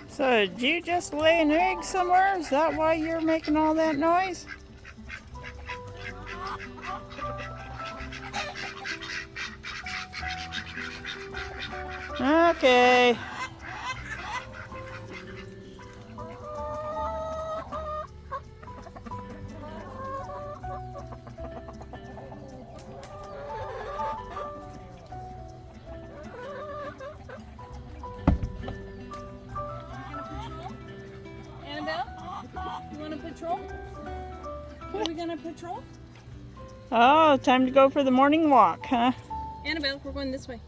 So did you just lay an egg somewhere? Is that why you're making all that noise? Okay. Annabelle, you want to patrol? Are we gonna patrol? Oh, time to go for the morning walk, huh? Annabelle, we're going this way.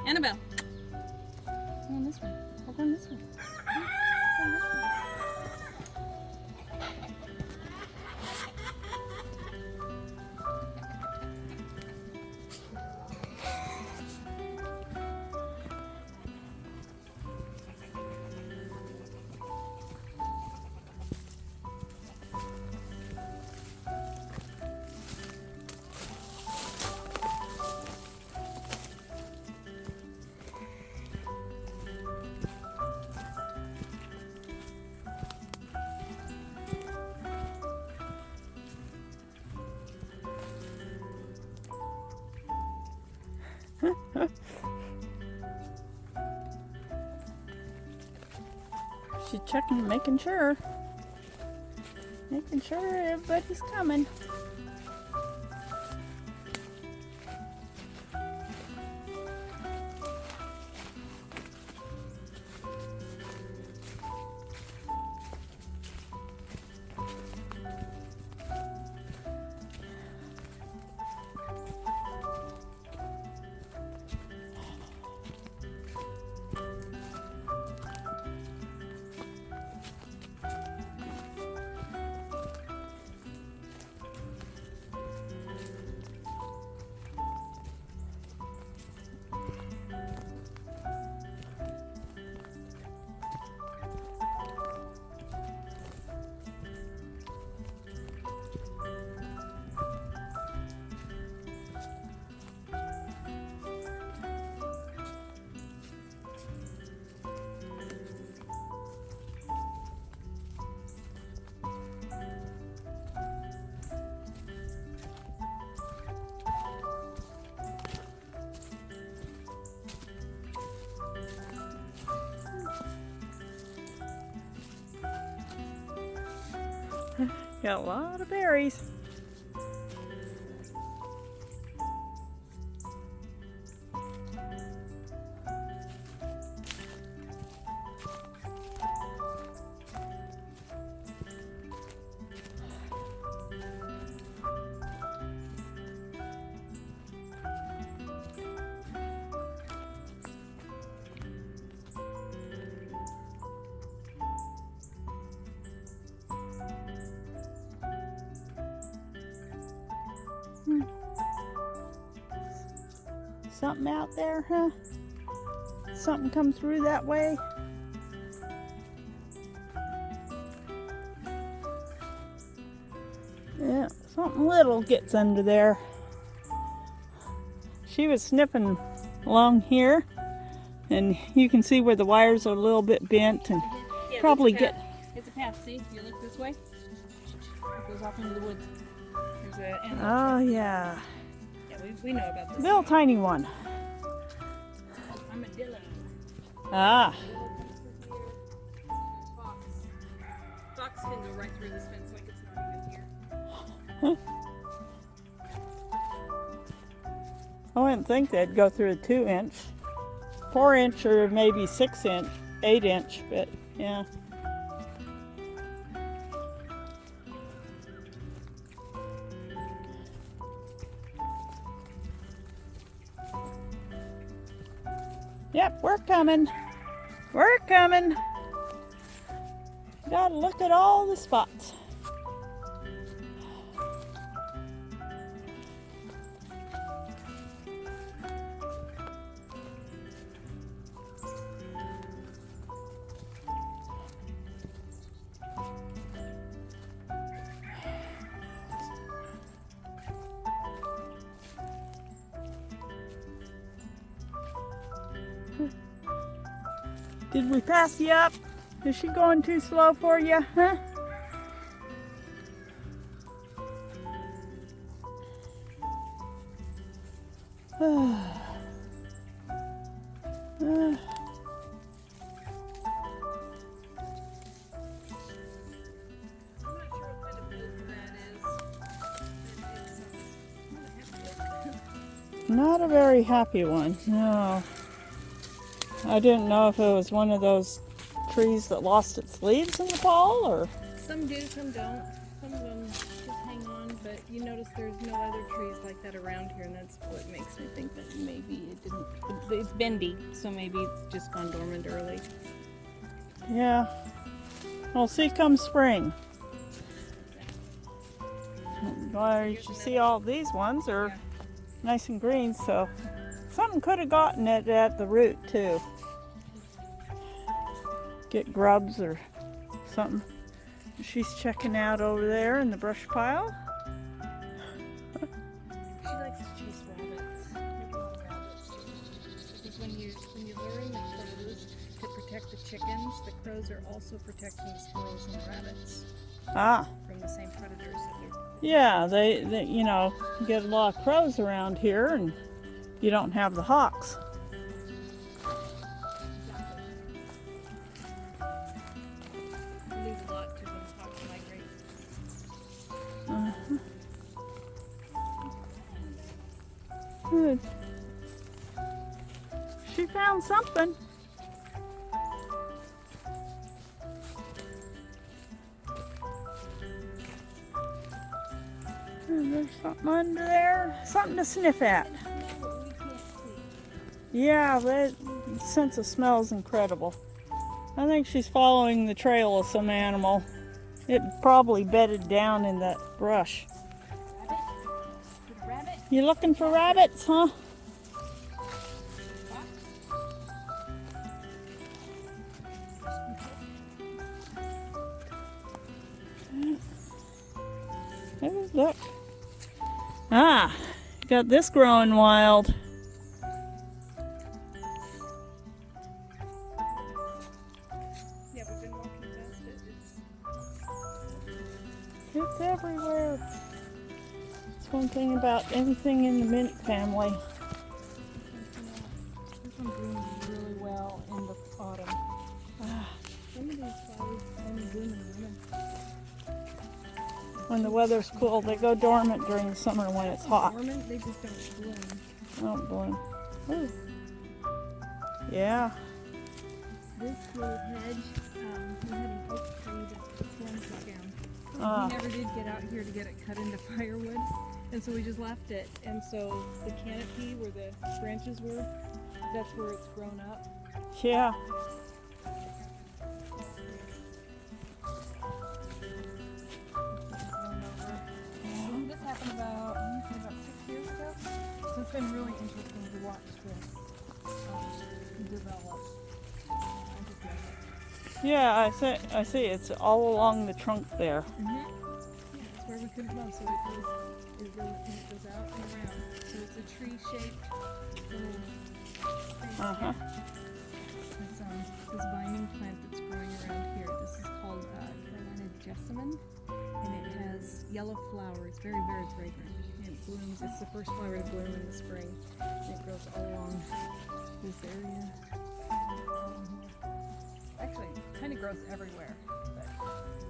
Annabelle, we're going this way. We're going this way. We're going this way. She's checking, making sure everybody's coming. Got a lot of berries. Something out there, huh? Something come through that way? Yeah, something little gets under there. She was sniffing along here, and you can see where the wires are a little bit bent, and Yeah, probably it's a path. get. It's a path. See, you look this way. It goes off into the woods. There's an animal. Oh yeah, Yeah, we know about this. little tiny one. Armadillo. Ah, Fox. Fox can go right through this fence like it's not even here. I wouldn't think they'd go through a 2-inch, 4-inch, or maybe 6-inch, 8-inch, but yeah. Yep, we're coming. We're coming. Gotta look at all the spots. Did we pass you up? Is she going too slow for you, huh? I'm not sure what kind of blue that is. Not a very happy one, no. I didn't know if it was one of those trees that lost its leaves in the fall, or... Some do, some don't. Some of them just hang on, but you notice there's no other trees like that around here, and that's what makes me think that maybe it didn't. It's bendy, so maybe it's just gone dormant early. Yeah. Well, see come spring. Well, you should see all these ones are Yeah. nice and green, so something could have gotten it at the root too. Get grubs or something. She's checking out over there in the brush pile. She likes to chase rabbits. Because when you're luring the crows to protect the chickens, the crows are also protecting the squirrels and the rabbits Ah, from the same predators that they're. yeah, they you know, get a lot of crows around here and you don't have the hawks. Lose a lot to when the hawks migrate. Good. She found something. There's something under there. Something to sniff at. No, we can't see. Yeah, that sense of smell is incredible. I think she's following the trail of some animal. It probably bedded down in that brush. Rabbit? Good rabbit? You looking for rabbits, huh? Oh, look. Ah, got this growing wild. Yeah, we've been walking past it. It's everywhere. It's one thing about anything in the mint family. This one blooms really well in the autumn. Some of these flowers only bloom in the winter. When the weather's cool, they go dormant during the summer when it's hot. Dormant, they just don't bloom. Don't bloom. Ooh. Yeah. This little hedge, we had an oak tree that the storm took down. Ah. We never did get out here to get it cut into firewood, and so we just left it. And so the canopy where the branches were, that's where it's grown up. Yeah. This happened about, I want to say about 6 years ago. So it's been really interesting to watch this develop. I just love it. Yeah, I see. It's all along the trunk there. Yeah, that's where we couldn't go. So it goes out and around. So it's a tree-shaped little space. Uh-huh. This vine plant that's growing around here. This is called Carolina jessamine, and it has yellow flowers, very, very fragrant. And it blooms. It's the first flower to bloom in the spring. And it grows all along this area. Actually, it kind of grows everywhere,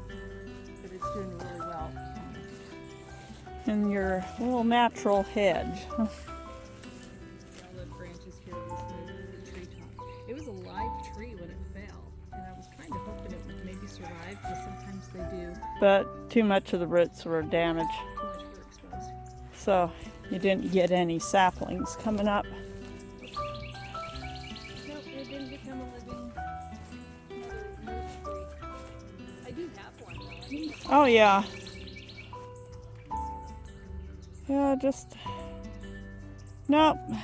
but it's doing really well. In your little natural hedge. See all the branches here of the tree top. It was a live tree when it fell, and I was kind of hoping it would maybe survive, because sometimes they do. But too much of the roots were damaged. Too much were exposed. So you didn't get any saplings coming up. Nope, it didn't become a living mother tree. I do have one though. Oh yeah. Yeah, just nope. No,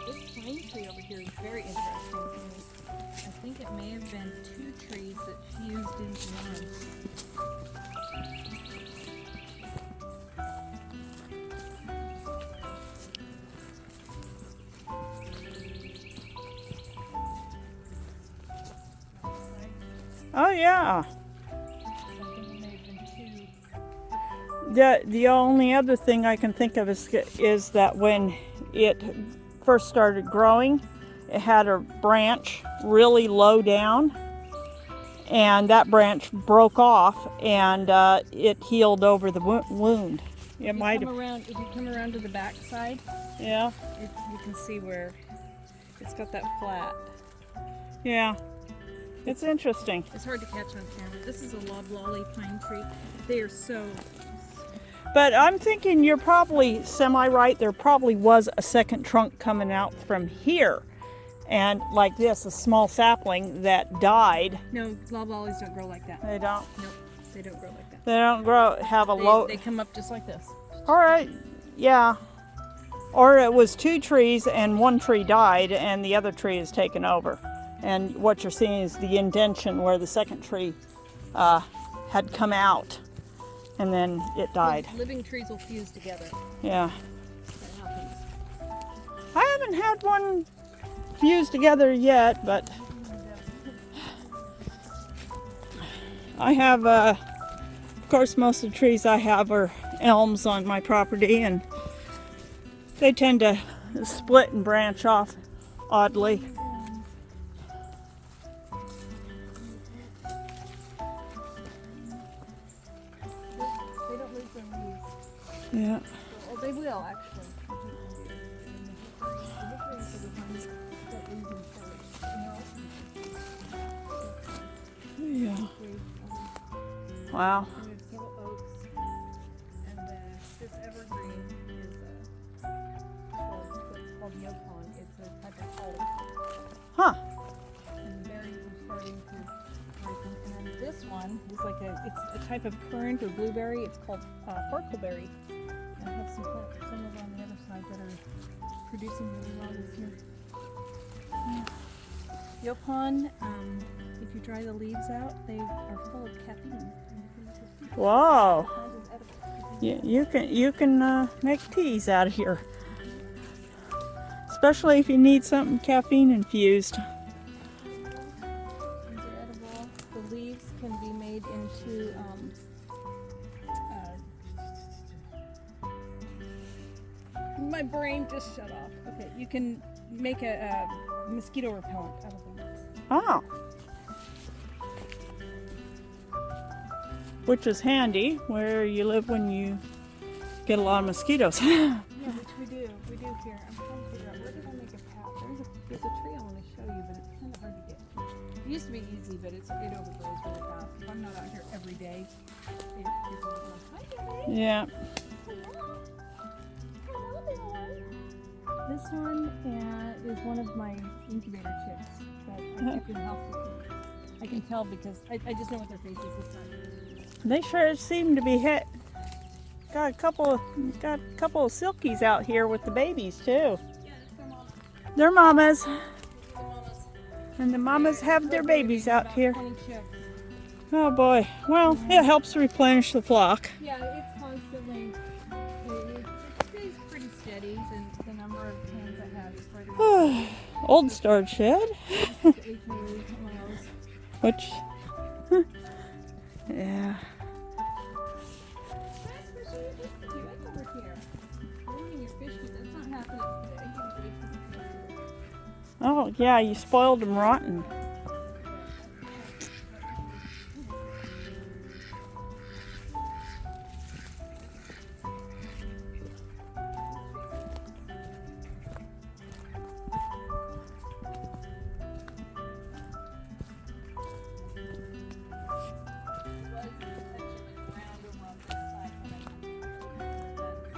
this pine tree over here is very interesting to me. I think it may have been two trees that fused into one. Oh yeah. I think it may have been 2. The only other thing I can think of is that when it first started growing, it had a branch really low down, and that branch broke off, and it healed over the wound. It might have. If you come around to the back side, Yeah. you can see where it's got that flat. Yeah. It's interesting. It's hard to catch on camera. This is a loblolly pine tree. They are so. But I'm thinking you're probably semi-right. There probably was a second trunk coming out from here. And like this, a small sapling that died. No, loblollies don't grow like that. They don't. Nope, they don't grow like that. They don't have a low. They come up just like this. All right. Yeah. Or it was 2 trees and 1 tree died and the other tree is taken over. And what you're seeing is the indention where the second tree had come out, and then it died. Living trees will fuse together. Yeah. That happens. I haven't had one fused together yet, but I have, of course, most of the trees I have are elms on my property, and they tend to split and branch off oddly. They don't lose their leaves. Yeah. Well, they will actually. Yeah. Wow. And there's several oaks, and this evergreen is what's called yopon. It's a type of olive, Huh. and the berries are starting to ripen. And then this one is it's a type of currant or blueberry. It's called farkleberry. And I have some over on the other side that are producing really well this year. Yopon, if you dry the leaves out, they are full of caffeine. Wow. The plant is edible. You can make teas out of here, especially if you need something caffeine infused. These are edible. The leaves can be made into my brain just shut off. Okay, you can make a mosquito repellent out of the leaves. Oh. Which is handy where you live when you get a lot of mosquitoes. Yeah, which we do. We do here. I'm trying to figure out where did I make a path. There's a tree I want to show you, but it's kind of hard to get to. It used to be easy, but it overgrows really fast. If I'm not out here every day, it gets a little. Hi, Gary. Yeah. Hello. Hello, little one. This one is one of my incubator chicks that I kept in the house with me. I can tell because I just know what their faces look like. They sure seem to be hit. Got a couple of silkies out here with the babies too. Yeah, it's their mama. They're mamas, Their mamas. and the mamas have their babies out About here. 20 chicks. Oh boy. Well, it helps replenish the flock. Yeah, it's constantly, it stays pretty steady, the number of hens it has spread around. Old storage shed. The HOA allows. Which, yeah. That's what you do over here. Bringing your fish, but that's not happening today. Oh yeah, you spoiled them rotten.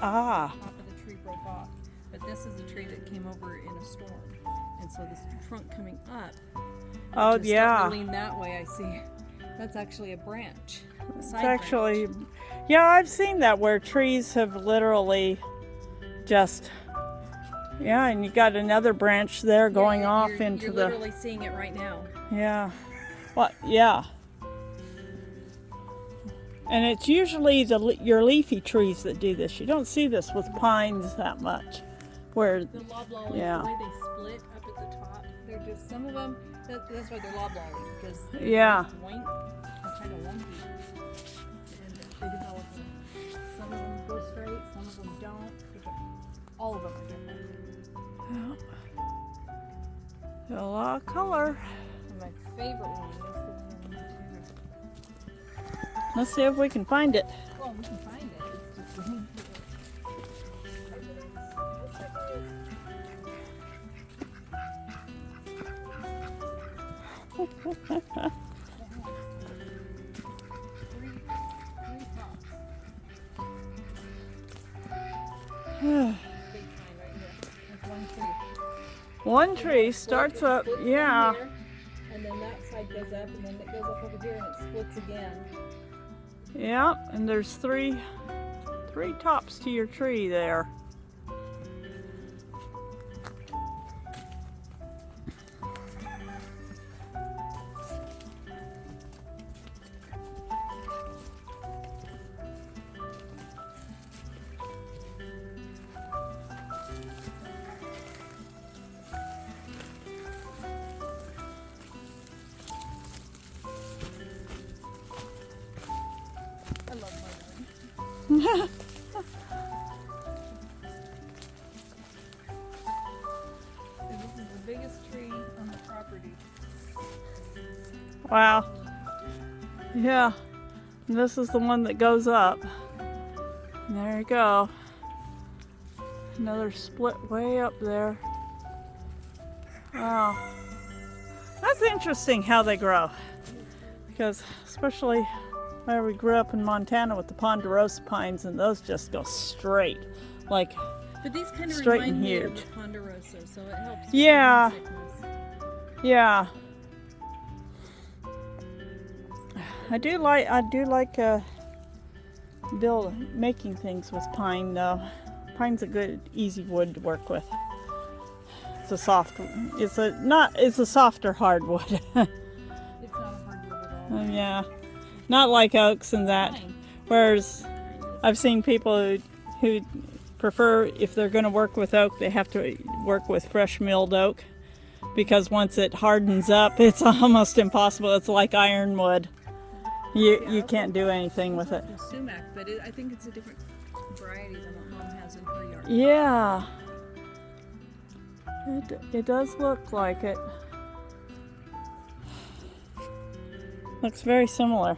Ah. Top of the tree broke off, but this is a tree that came over in a storm, and so this trunk coming up. Oh just yeah. starting to lean that way. I see. That's actually a branch. A It's side actually, branch. yeah, I've seen that where trees have literally just, yeah, and you got another branch there going Yeah, off you're into the, literally seeing it right now. yeah. What? Yeah. And it's usually your leafy trees that do this. You don't see this with pines that much. Where, The loblollies, Yeah. the way they split up at the top, they're just, some of them That's why they're loblolly, because they're Yeah. kind of wonky. And they develop. Some of them go straight, some of them don't. All of them are different. A lot of color. And my favorite one is the one here. Let's see if we can find it. Well, we can find it. It's just we need to. Three tops. Big pine right here. That's one tree. One tree starts up, Splits in yeah. here, and then that side goes up, and then it goes up over here, and it splits again. Yeah, and there's three tops to your tree there. I love my garden. And this is the biggest tree on the property. Wow. Yeah. And this is the one that goes up. And there you go. Another split way up there. Wow. That's interesting how they grow. Because especially where we grew up in Montana with the ponderosa pines, and those just go straight. Like, But these kind of Straight remind and me of huge. the ponderosa, so it helps. with Yeah. the sickness. yeah. I do like making things with pine though. Pine's a good, easy wood to work with. It's a softer hardwood. It's not a hardwood at all. Yeah, not like oaks and that. Fine. Whereas I've seen people who prefer, if they're going to work with oak, they have to work with fresh milled oak, because once it hardens up, it's almost impossible. It's like ironwood. You can't do anything with it. The sumac, but I think it's a different variety than what Mom has in her yard. Yeah, it does look like it. Looks very similar.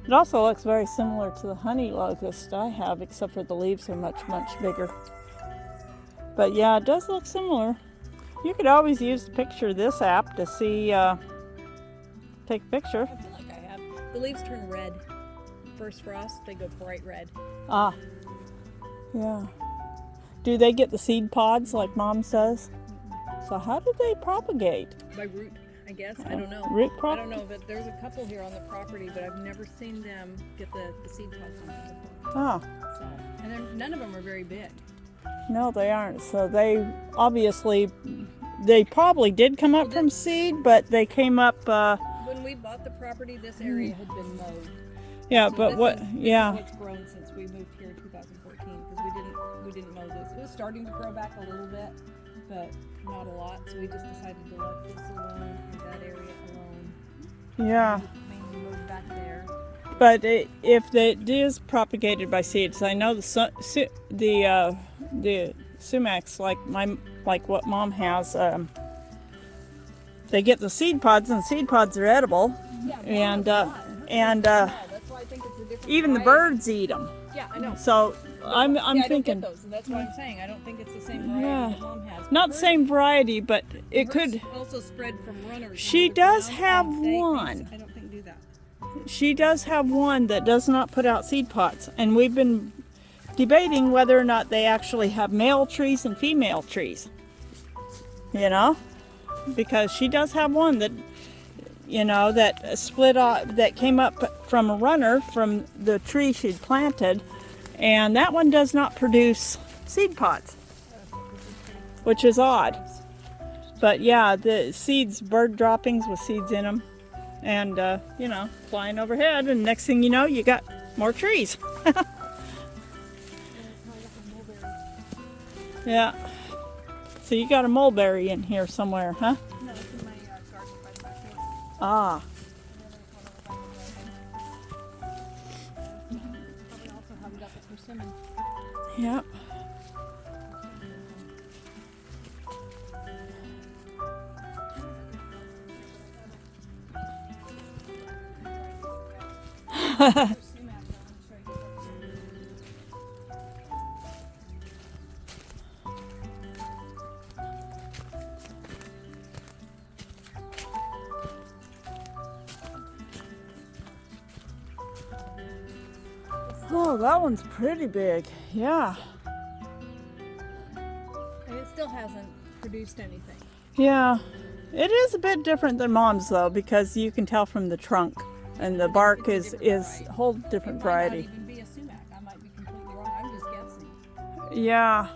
It also looks very similar to the honey locust I have, except for the leaves are much, much bigger. But yeah, it does look similar. You could always use the picture of this app to see, take a picture. I feel like I have. The leaves turn red. First frost, they go bright red. Ah, yeah. Do they get the seed pods like Mom says? So how do they propagate? By root, I guess. I don't know. Root I prop? don't know, but there's a couple here on the property, but I've never seen them get the seed pods on them before. Ah, So, and none of them are very big. no, they aren't. So they probably did come up from seed, but they came up. When we bought the property, this area had been mowed. Yeah, So but this what? is Yeah, what's grown since we moved here in 2014, because we didn't mow this. It was starting to grow back a little bit, but not a lot. So we just decided to let this alone and that area alone. yeah. Mainly moved back there. But if it is propagated by seeds, I know the sumacs like what Mom has. They get the seed pods, and seed pods are edible, Yeah, and that's why I think it's a different even the variety. birds eat them. Yeah, I know. So I'm I don't thinking. get those, and that's what I'm saying. I don't think it's the same variety Yeah. that Mom has. Not the Hers- same variety, but it hers could. also spread from runners. She into the does ground, have and these, one. I don't think do that. She does have one that does not put out seed pods, and we've been debating whether or not they actually have male trees and female trees. You know, because she does have one that, that split off, that came up from a runner from the tree she'd planted, and that one does not produce seed pods, which is odd. But yeah, the seeds, bird droppings with seeds in them, and flying overhead, and next thing you know, you got more trees. Yeah. So you got a mulberry in here somewhere, huh? No, it's in my garden by the back door. Ah. Probably also haven't got the persimmon. Yep. Oh, that one's pretty big. Yeah. And it still hasn't produced anything. Yeah. It is a bit different than Mom's though, because you can tell from the trunk, and the bark is a whole different variety. It might not even be a sumac. I might be completely wrong. I'm just guessing. Yeah.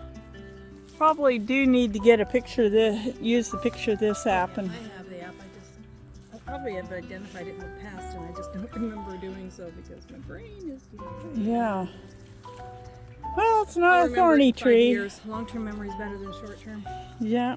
Probably do need to get a picture of this, use the picture of this app, and I have the app. I probably have identified it in the past, and I just don't remember doing so because my brain is. yeah. Well, it's I not a remember thorny 5 tree. years. Long-term memory is better than short-term. Yeah.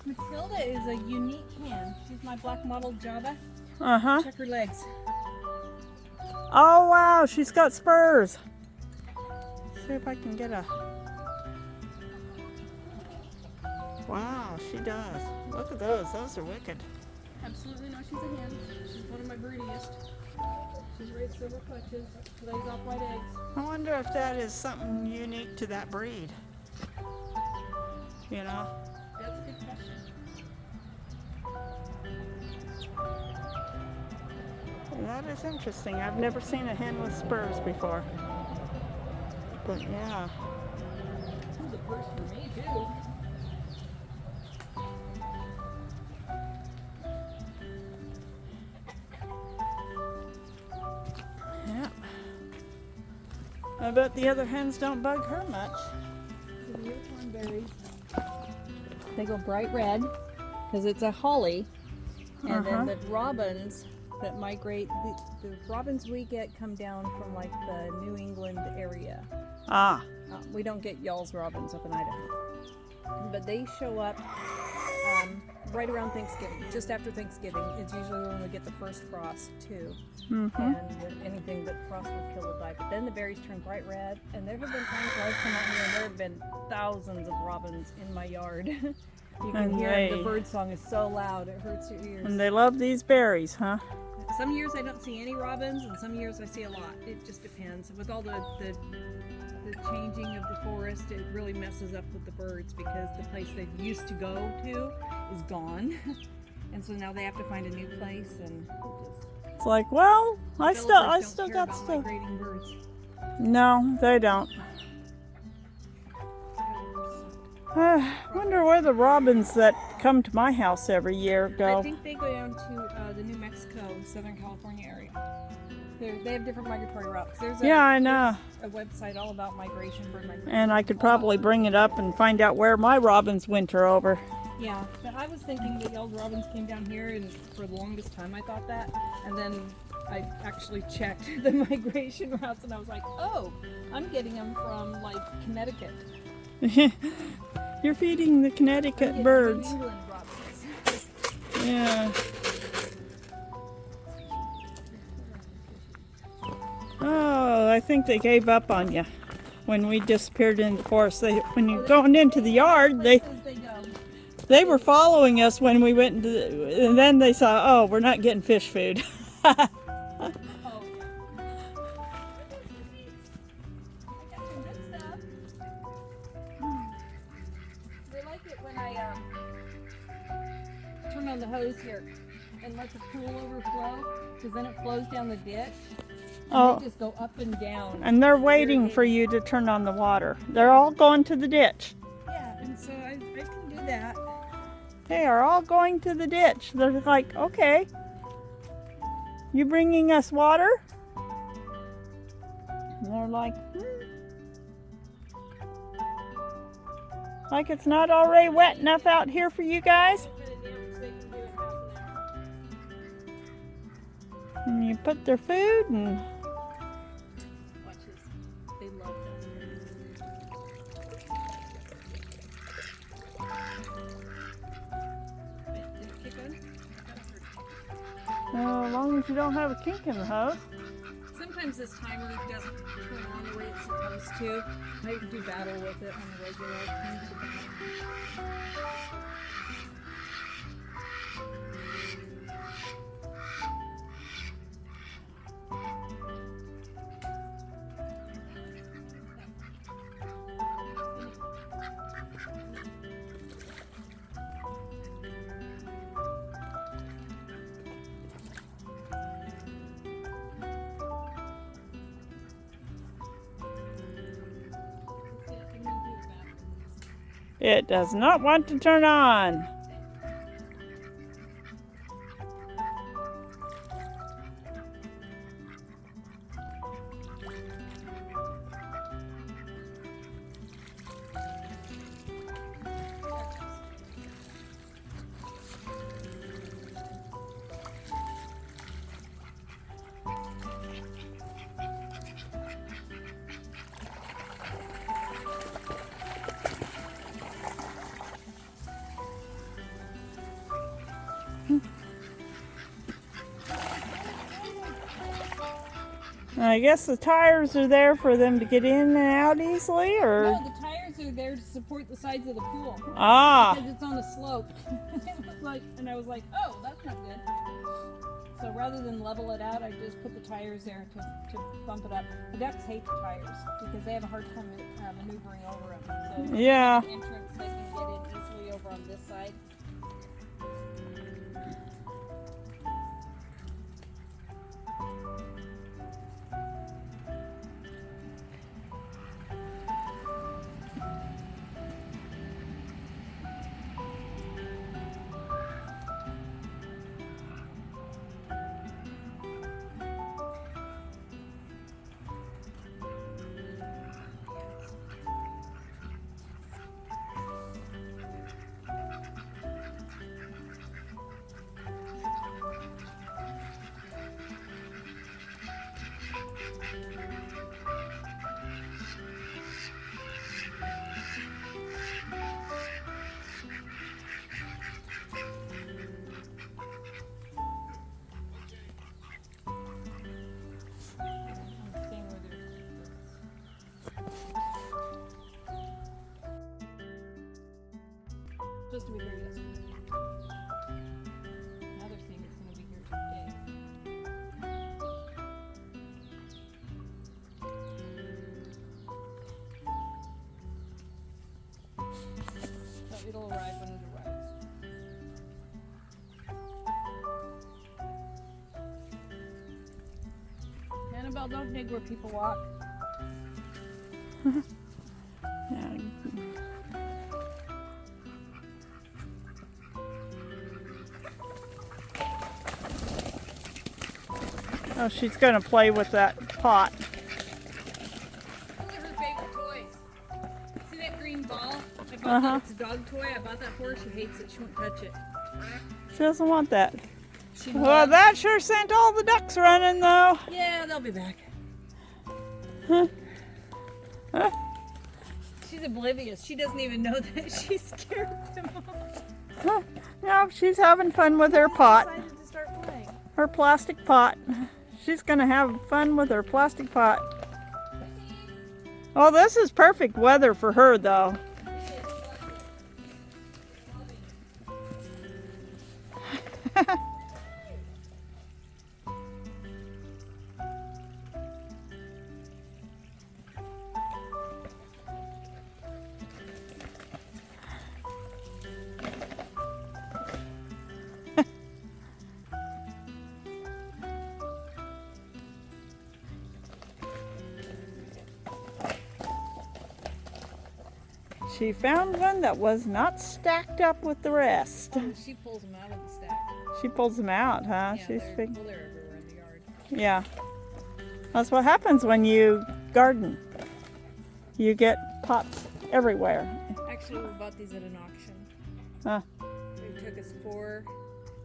Matilda is a unique hen. She's my black mottled Java. Uh-huh. Check her legs. Oh, wow, she's got spurs. See if I can get a... Wow, she does. Look at those. Those are wicked. Absolutely no, she's a hen. She's one of my birdiest. She's raised silver clutches, lays off white eggs. I wonder if that is something unique to that breed. You know? That's a good question. That is interesting. I've never seen a hen with spurs before. But yeah. This is a first for me too. Yeah. I bet the other hens don't bug her much. The unicorn berries. They go bright red because it's a holly, and then the robins that migrate. The robins we get come down from like the New England area. Ah. We don't get Y'all's robins up in Idaho, but they show up right around Thanksgiving, just after Thanksgiving. It's usually when we get the first frost too, and anything but frost will kill will die. But then the berries turn bright red, and there have been times where I've come out here and there have been thousands of robins in my yard. You can And hear the bird song is so loud it hurts your ears. And they love these berries, huh? Some years I don't see any robins, and some years I see a lot. It just depends. With all the changing of the forest, it really messes up with the birds because the place they used to go to is gone. And so now they have to find a new place, and It's like, well, I still care got about stuff. migrating birds. No, they don't. Wonder where the robins that come to my house every year I go. think they go down to the New Mexico, Southern California area. They have different migratory routes. There's I know. a website all about migration, bird migration. And I could probably bring it up and find out where my robins winter over. Yeah, but I was thinking that yelled robins came down here, and for the longest time I thought that. And then I actually checked the migration routes, and I was like, oh, I'm getting them from like Connecticut. You're feeding the Connecticut Getting birds. New England robins. Yeah. Oh, I think they gave up on you when we disappeared in the forest. When you're going into the yard, Places they go. they were following us when we went into and then they saw, oh, we're not getting fish food. Oh, yeah. I got some good stuff. They like it when I turn on the hose here and let the pool overflow, because then it flows down the ditch. And Oh. they just go up and down. And they're waiting for you to turn on the water. They're all going to the ditch. Yeah, and so I can do that. They are all going to the ditch. They're like, okay, you bringing us water? And they're like, Like it's not already wet enough out here for you guys? And you put their food and... Watch this. They love this. Did it kick on? As long as you don't have a kink in the hose. Sometimes this timer doesn't turn on the way it's supposed to. I do battle with it on a regular. It does not want to turn on. I guess the tires are there for them to get in and out easily, or? No, the tires are there to support the sides of the pool. Ah. Because it's on a slope. And I was like, oh, that's not good. So rather than level it out, I just put the tires there to bump it up. The ducks hate the tires because they have a hard time maneuvering over them. So Yeah. the entrance, they can get in easily over on this side. Supposed to be here yesterday. Now they're saying it's going to be here today. So it'll arrive when it arrives. Annabelle, don't dig where people walk. Yeah. Oh, she's gonna play with that pot. Those are her favorite toys. See that green ball? I bought Uh-huh. that. It's a dog toy. I bought that for her. She hates it. She won't touch it. She doesn't want that. She Well, loves- that sure sent all the ducks running, though. Yeah, they'll be back. Huh. Huh. She's oblivious. She doesn't even know that she's scared them off. Huh. No, she's having fun with her pot, Decided to start playing. her plastic pot. She's gonna have fun with her plastic pot. Oh, this is perfect weather for her, though. She found one that was not stacked up with the rest. She pulls them out of the stack. She pulls them out, huh? Yeah, She's they're, big. well, they're everywhere in the yard. Yeah. That's what happens when you garden. You get pots everywhere. Actually, Actually, we bought these at an auction. Huh. It took us 4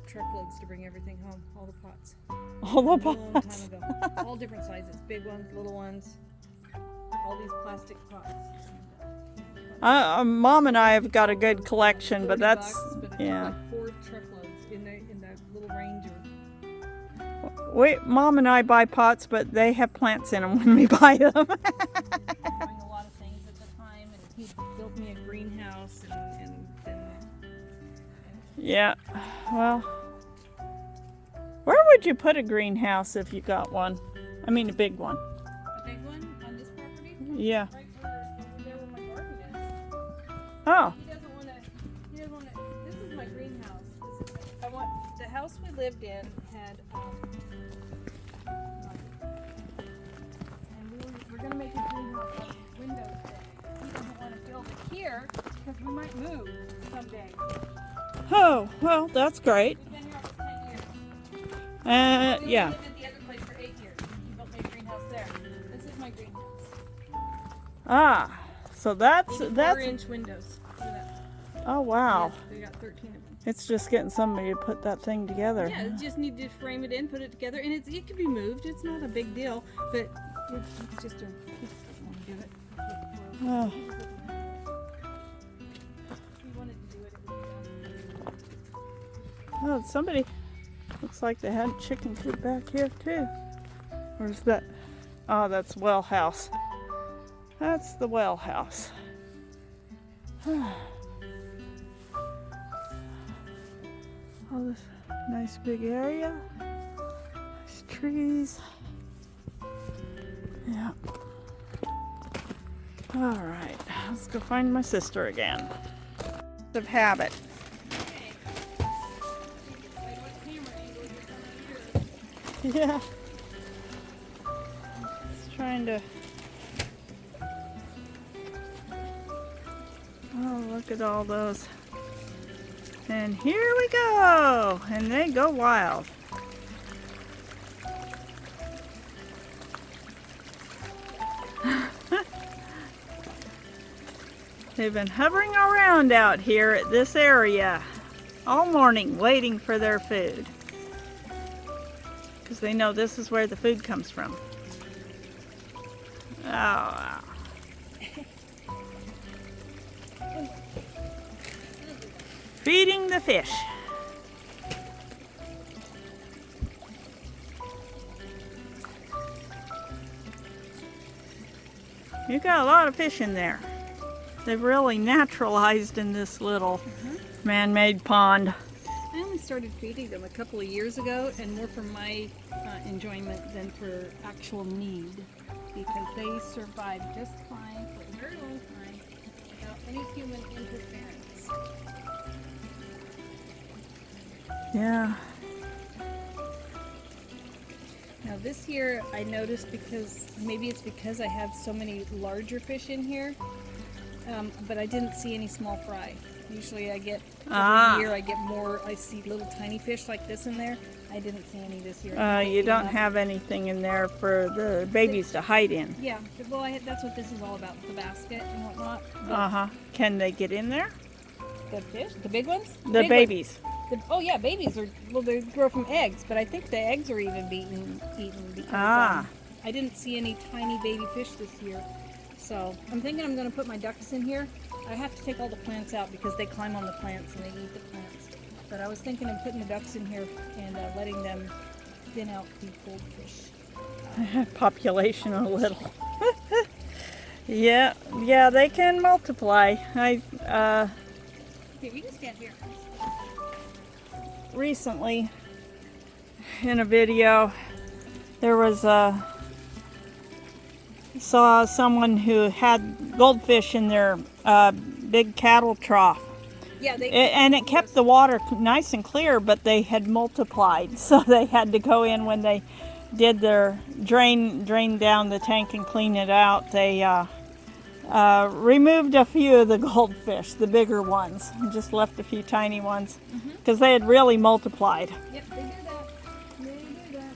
truckloads to bring everything home, all the pots. All the A long pots. time ago. All different sizes, big ones, little ones, all these plastic pots. Mom and I have got a good collection, but 40 that's bucks, but it took yeah. like 4 truckloads in that little Ranger. Mom and I buy pots, but they have plants in them when we buy them. Doing a lot of things at the time, and he built me a greenhouse, and then Yeah. Well, where would you put a greenhouse if you got one? I mean, a big one. a big one on this property. Yeah. Right there where my garden is. Oh. He doesn't want to. He doesn't want to. This is my greenhouse. I want the house we lived in had. And we're gonna make a greenhouse out of windows there. He doesn't want to build it here because we might move someday. Oh, well, that's great. We've been here almost 10 years. We Yeah. lived at the other place for 8 years. He built me a greenhouse there. This is my greenhouse. Ah, so that's 4-inch windows. Look at that. Oh wow. Yeah, we got 13 of them. It's just getting somebody to put that thing together. Yeah, you just need to frame it in, put it together, and it can be moved. It's not a big deal, but it's just a. He doesn't want to do it. Oh. If he wanted to do it, it would be done. Oh, somebody looks like they had chicken coop back here too. Where's that? Oh, that's well house. That's the well house. Oh, this nice big area. Nice trees. Yeah. All right, let's go find my sister again. Of habit. Okay. Like what camera angle you're coming here? Yeah. Just trying to. Oh, look at all those. And here we go. And they go wild. They've been hovering around out here at this area all morning waiting for their food. Because they know this is where the food comes from. Oh, wow. Feeding the fish. You got a lot of fish in there. They've really naturalized in this little man-made pond. I only started feeding them a couple of years ago, and more for my enjoyment than for actual need, because they survived just fine for a very long time without any human interference. Yeah. Now this year I noticed, because maybe it's because I have so many larger fish in here, but I didn't see any small fry. Usually I get, every year I get more, I see little tiny fish like this in there. I didn't see any this year. You don't have anything in there for the babies to hide in. Yeah, well that's what this is all about, the basket and whatnot. Uh-huh. Can they get in there? The fish? The big ones? The big babies. Ones. Oh yeah, babies are, well, they grow from eggs, but I think the eggs are even eaten because I didn't see any tiny baby fish this year. So I'm thinking I'm going to put my ducks in here. I have to take all the plants out because they climb on the plants and they eat the plants. But I was thinking of putting the ducks in here and letting them thin out the goldfish. Population a little. Yeah, they can multiply. Okay, we can stand here. Recently, in a video, there was saw someone who had goldfish in their big cattle trough. Yeah, And it kept the water nice and clear, but they had multiplied, so they had to go in when they did their drain down the tank and clean it out. They removed a few of the goldfish, the bigger ones, and just left a few tiny ones because they had really multiplied. Yep, they do that. They do that.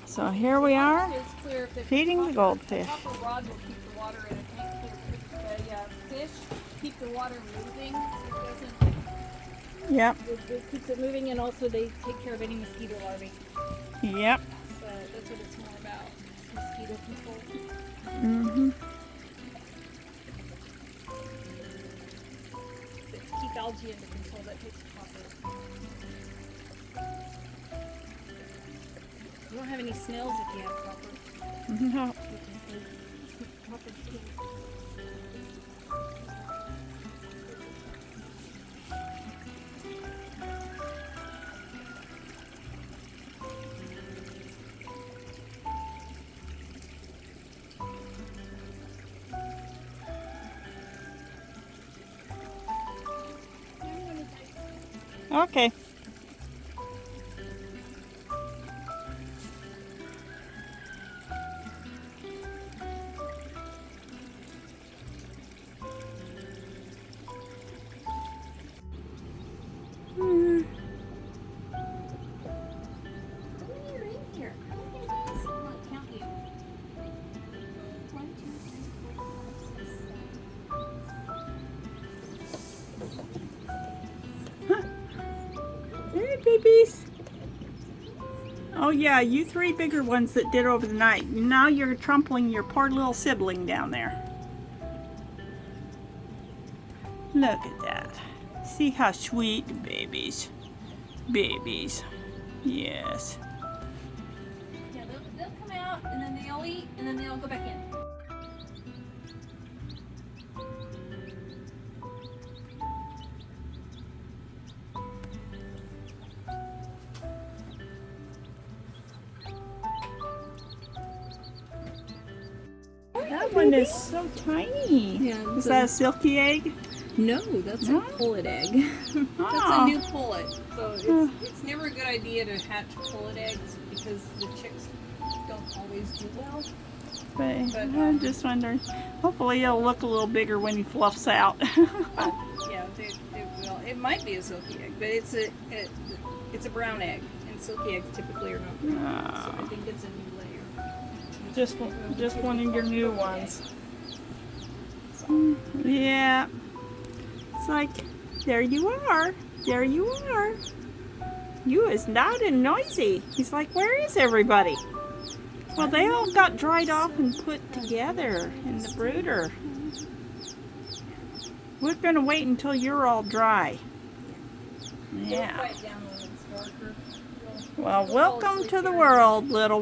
So here we are, It's clear if they feeding the goldfish. The copper rod will keep the water in a tank clear. fish, keep the water moving. It doesn't. Yep. It keeps it moving, and also they take care of any mosquito larvae. Yep. So that's what it's more about, mosquito control. Mm-hmm. It's keep algae under control. That takes copper. You don't have any snails if you have copper. No. Copper's king. Okay. Hmm. How many are in here? How many are in here? I'll count you. 1, 2, 3, 4, 5, 6, 7. Hey, babies. Oh yeah, you 3 bigger ones that did over the night. Now you're trampling your poor little sibling down there. Look at that. See how sweet the babies. Babies. Yes. Yeah, they'll come out and then they'll eat and then they'll go back in. That one is so tiny. Yeah, Is that a silky egg? No, that's No? a pullet egg. That's Oh. a new pullet. So it's never a good idea to hatch pullet eggs because the chicks don't always do well. But But, I'm just wondering. Hopefully it'll look a little bigger when he fluffs out. Yeah, they will. It might be a silky egg, but it's a brown egg, and silky eggs typically are not brown. So I think it's a new layer. just one of your new ones. Yeah. It's like, there you are. There you are. You is loud and noisy. He's like, where is everybody? Well, they all got dried off and put together in the brooder. We're going to wait until you're all dry. Yeah. Quiet down when it's darker. Well, welcome to the world, little one.